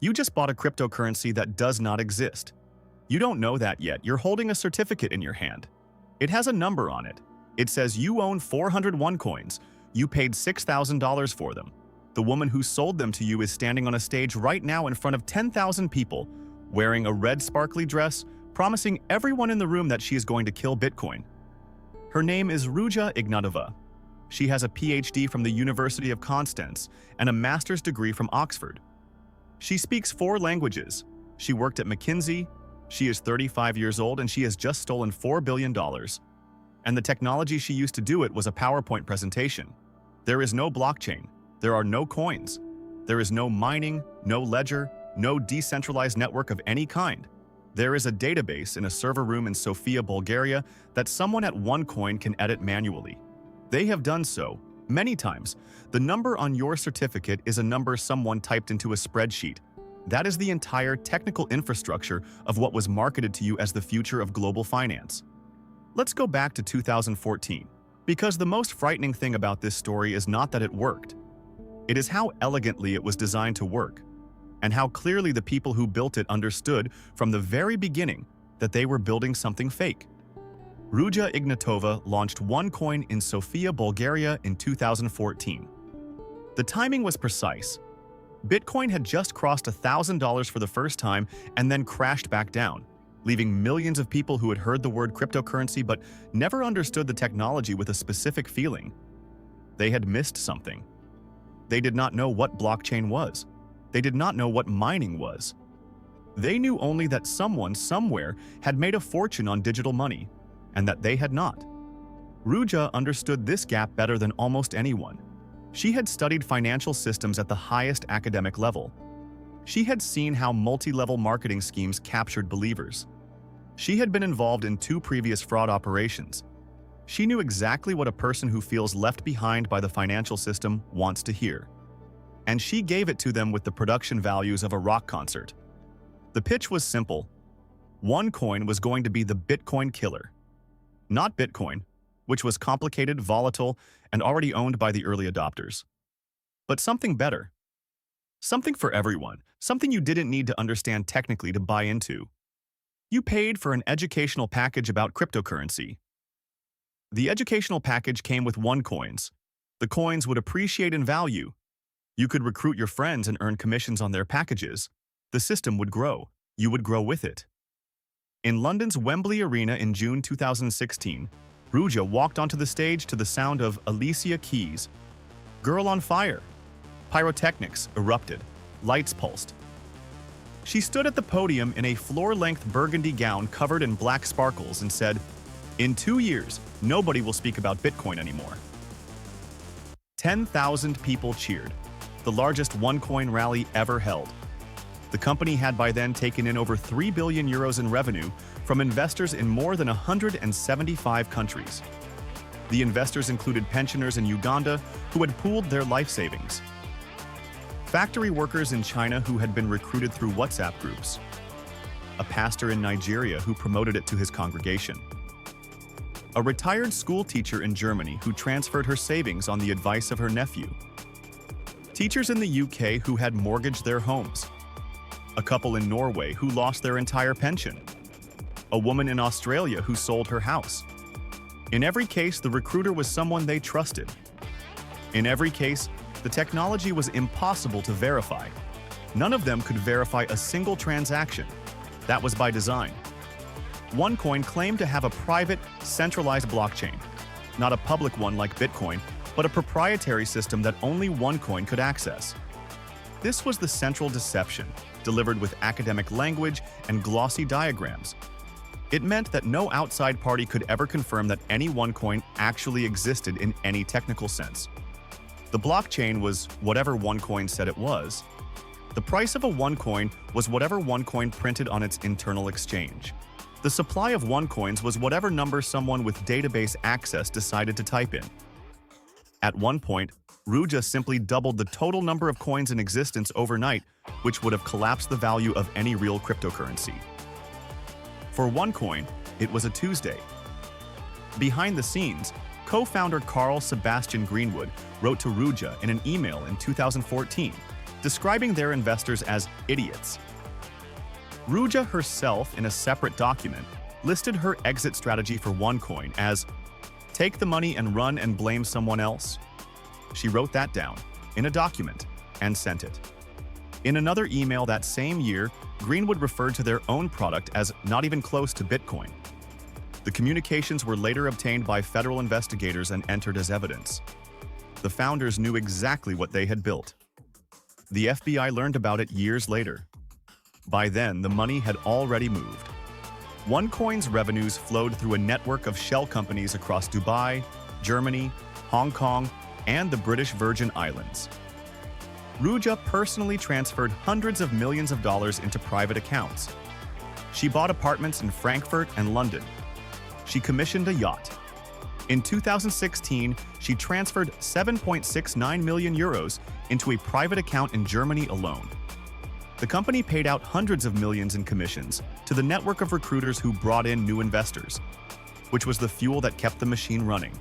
You just bought a cryptocurrency that does not exist. You don't know that yet. You're holding a certificate in your hand. It has a number on it. It says you own 400 OneCoins. You paid $6,000 for them. The woman who sold them to you is standing on a stage right now in front of 10,000 people, wearing a red sparkly dress, promising everyone in the room that she is going to kill Bitcoin. Her name is Ruja Ignatova. She has a PhD from the University of Constance and a master's degree from Oxford. She speaks 4 languages. She worked at McKinsey. She is 35 years old and she has just stolen $4 billion. And the technology she used to do it was a PowerPoint presentation. There is no blockchain. There are no coins. There is no mining, no ledger, no decentralized network of any kind. There is a database in a server room in Sofia, Bulgaria that someone at OneCoin can edit manually. They have done so many times. The number on your certificate is a number someone typed into a spreadsheet. That is the entire technical infrastructure of what was marketed to you as the future of global finance. Let's go back to 2014, because the most frightening thing about this story is not that it worked. It is how elegantly it was designed to work, and how clearly the people who built it understood from the very beginning that they were building something fake. Ruja Ignatova launched OneCoin in Sofia, Bulgaria in 2014. The timing was precise. Bitcoin had just crossed $1,000 for the first time and then crashed back down, leaving millions of people who had heard the word cryptocurrency but never understood the technology with a specific feeling. They had missed something. They did not know what blockchain was. They did not know what mining was. They knew only that someone somewhere had made a fortune on digital money, and that they had not. Ruja understood this gap better than almost anyone. She had studied financial systems at the highest academic level. She had seen how multi-level marketing schemes captured believers. She had been involved in 2 previous fraud operations. She knew exactly what a person who feels left behind by the financial system wants to hear. And she gave it to them with the production values of a rock concert. The pitch was simple. OneCoin was going to be the Bitcoin killer. Not Bitcoin, which was complicated, volatile, and already owned by the early adopters. But something better. Something for everyone, something you didn't need to understand technically to buy into. You paid for an educational package about cryptocurrency. The educational package came with OneCoins. The coins would appreciate in value. You could recruit your friends and earn commissions on their packages. The system would grow. You would grow with it. In London's Wembley Arena in June 2016, Ruja walked onto the stage to the sound of Alicia Keys' "Girl on Fire." Pyrotechnics erupted. Lights pulsed. She stood at the podium in a floor-length burgundy gown covered in black sparkles and said, "In 2 years, nobody will speak about Bitcoin anymore." 10,000 people cheered, the largest OneCoin rally ever held. The company had by then taken in over 3 billion euros in revenue from investors in more than 175 countries. The investors included pensioners in Uganda who had pooled their life savings, factory workers in China who had been recruited through WhatsApp groups, a pastor in Nigeria who promoted it to his congregation, a retired school teacher in Germany who transferred her savings on the advice of her nephew, teachers in the UK who had mortgaged their homes, a couple in Norway who lost their entire pension, a woman in Australia who sold her house. In every case, the recruiter was someone they trusted. In every case, the technology was impossible to verify. None of them could verify a single transaction. That was by design. OneCoin claimed to have a private, centralized blockchain, not a public one like Bitcoin, but a proprietary system that only OneCoin could access. This was the central deception, delivered with academic language and glossy diagrams. It meant that no outside party could ever confirm that any OneCoin actually existed in any technical sense. The blockchain was whatever OneCoin said it was. The price of a OneCoin was whatever OneCoin printed on its internal exchange. The supply of OneCoins was whatever number someone with database access decided to type in. At one point, Ruja simply doubled the total number of coins in existence overnight, which would have collapsed the value of any real cryptocurrency. For OneCoin, it was a Tuesday. Behind the scenes, co-founder Carl Sebastian Greenwood wrote to Ruja in an email in 2014, describing their investors as idiots. Ruja herself, in a separate document, listed her exit strategy for OneCoin as "take the money and run and blame someone else." She wrote that down in a document and sent it. In another email that same year, Greenwood referred to their own product as not even close to Bitcoin. The communications were later obtained by federal investigators and entered as evidence. The founders knew exactly what they had built. The FBI learned about it years later. By then, the money had already moved. OneCoin's revenues flowed through a network of shell companies across Dubai, Germany, Hong Kong, and the British Virgin Islands. Ruja personally transferred hundreds of millions of dollars into private accounts. She bought apartments in Frankfurt and London. She commissioned a yacht. In 2016, she transferred 7.69 million euros into a private account in Germany alone. The company paid out hundreds of millions in commissions to the network of recruiters who brought in new investors, which was the fuel that kept the machine running.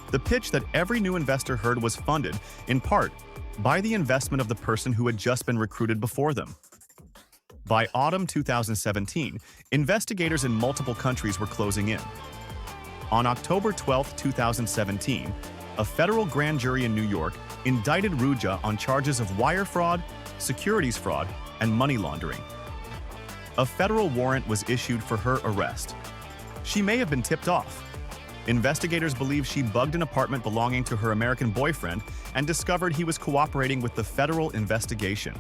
The pitch that every new investor heard was funded, in part, by the investment of the person who had just been recruited before them. By autumn 2017, investigators in multiple countries were closing in. On October 12, 2017, a federal grand jury in New York indicted Ruja on charges of wire fraud, securities fraud, and money laundering. A federal warrant was issued for her arrest. She may have been tipped off. Investigators believe she bugged an apartment belonging to her American boyfriend and discovered he was cooperating with the federal investigation.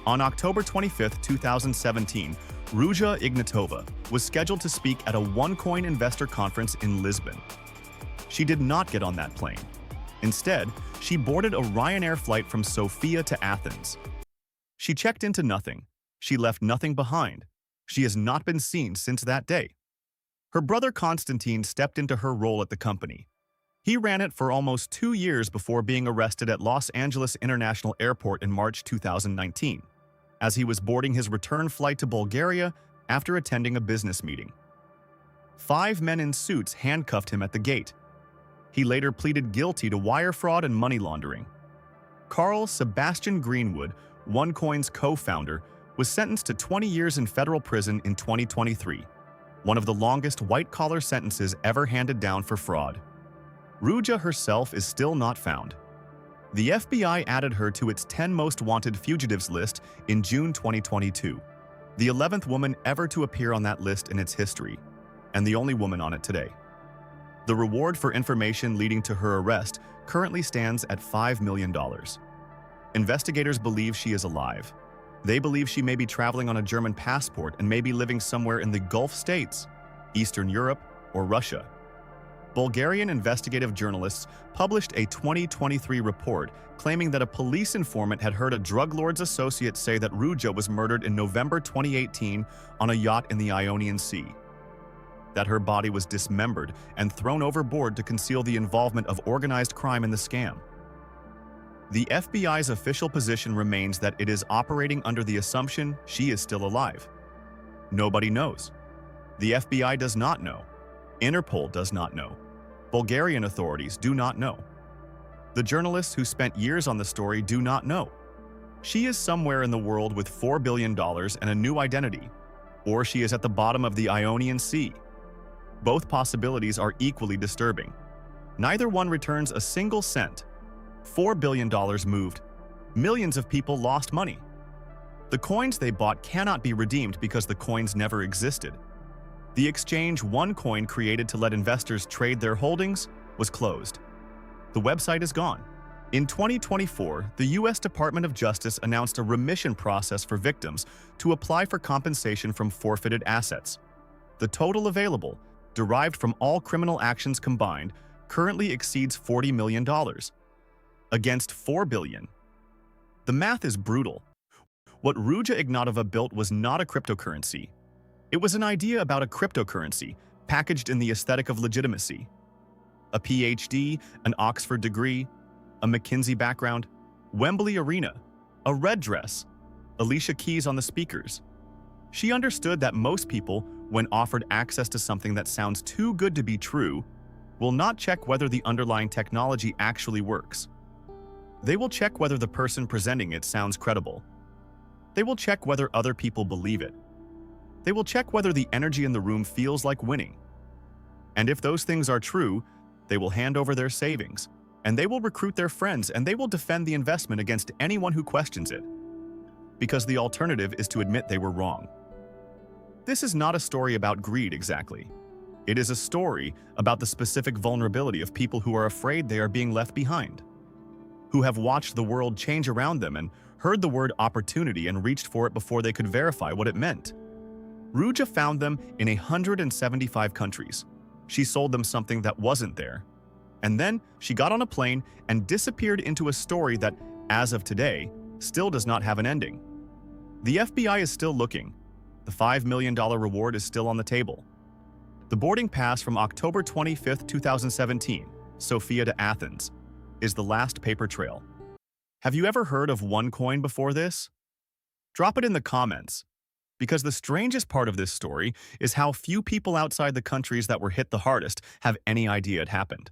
On October 25, 2017, Ruja Ignatova was scheduled to speak at a OneCoin investor conference in Lisbon. She did not get on that plane. Instead, she boarded a Ryanair flight from Sofia to Athens. She checked into nothing. She left nothing behind. She has not been seen since that day. Her brother Konstantin stepped into her role at the company. He ran it for almost 2 years before being arrested at Los Angeles International Airport in March 2019, as he was boarding his return flight to Bulgaria after attending a business meeting. 5 men in suits handcuffed him at the gate. He later pleaded guilty to wire fraud and money laundering. Carl Sebastian Greenwood, OneCoin's co-founder, was sentenced to 20 years in federal prison in 2023, one of the longest white-collar sentences ever handed down for fraud. Ruja herself is still not found. The FBI added her to its 10 most wanted fugitives list in June 2022, the 11th woman ever to appear on that list in its history, and the only woman on it today. The reward for information leading to her arrest currently stands at $5 million. Investigators believe she is alive. They believe she may be traveling on a German passport and may be living somewhere in the Gulf states, Eastern Europe, or Russia. Bulgarian investigative journalists published a 2023 report claiming that a police informant had heard a drug lord's associate say that Ruja was murdered in November 2018 on a yacht in the Ionian Sea, that her body was dismembered and thrown overboard to conceal the involvement of organized crime in the scam. The FBI's official position remains that it is operating under the assumption she is still alive. Nobody knows. The FBI does not know. Interpol does not know. Bulgarian authorities do not know. The journalists who spent years on the story do not know. She is somewhere in the world with $4 billion and a new identity, or she is at the bottom of the Ionian Sea. Both possibilities are equally disturbing. Neither one returns a single cent. $4 billion moved. Millions of people lost money. The coins they bought cannot be redeemed because the coins never existed. The exchange OneCoin created to let investors trade their holdings was closed. The website is gone. In 2024, the U.S. Department of Justice announced a remission process for victims to apply for compensation from forfeited assets. The total available, derived from all criminal actions combined, currently exceeds $40 million, against $4 billion. The math is brutal. What Ruja Ignatova built was not a cryptocurrency. It was an idea about a cryptocurrency, packaged in the aesthetic of legitimacy. A PhD, an Oxford degree, a McKinsey background, Wembley Arena, a red dress, Alicia Keys on the speakers. She understood that most people, when offered access to something that sounds too good to be true, will not check whether the underlying technology actually works. They will check whether the person presenting it sounds credible. They will check whether other people believe it. They will check whether the energy in the room feels like winning. And if those things are true, they will hand over their savings, and they will recruit their friends, and they will defend the investment against anyone who questions it. Because the alternative is to admit they were wrong. This is not a story about greed exactly. It is a story about the specific vulnerability of people who are afraid they are being left behind, who have watched the world change around them and heard the word opportunity and reached for it before they could verify what it meant. Ruja found them in 175 countries. She sold them something that wasn't there. And then she got on a plane and disappeared into a story that, as of today, still does not have an ending. The FBI is still looking. The $5 million reward is still on the table. The boarding pass from October 25, 2017, Sofia to Athens, is the last paper trail. Have you ever heard of OneCoin before this? Drop it in the comments, because the strangest part of this story is how few people outside the countries that were hit the hardest have any idea it happened.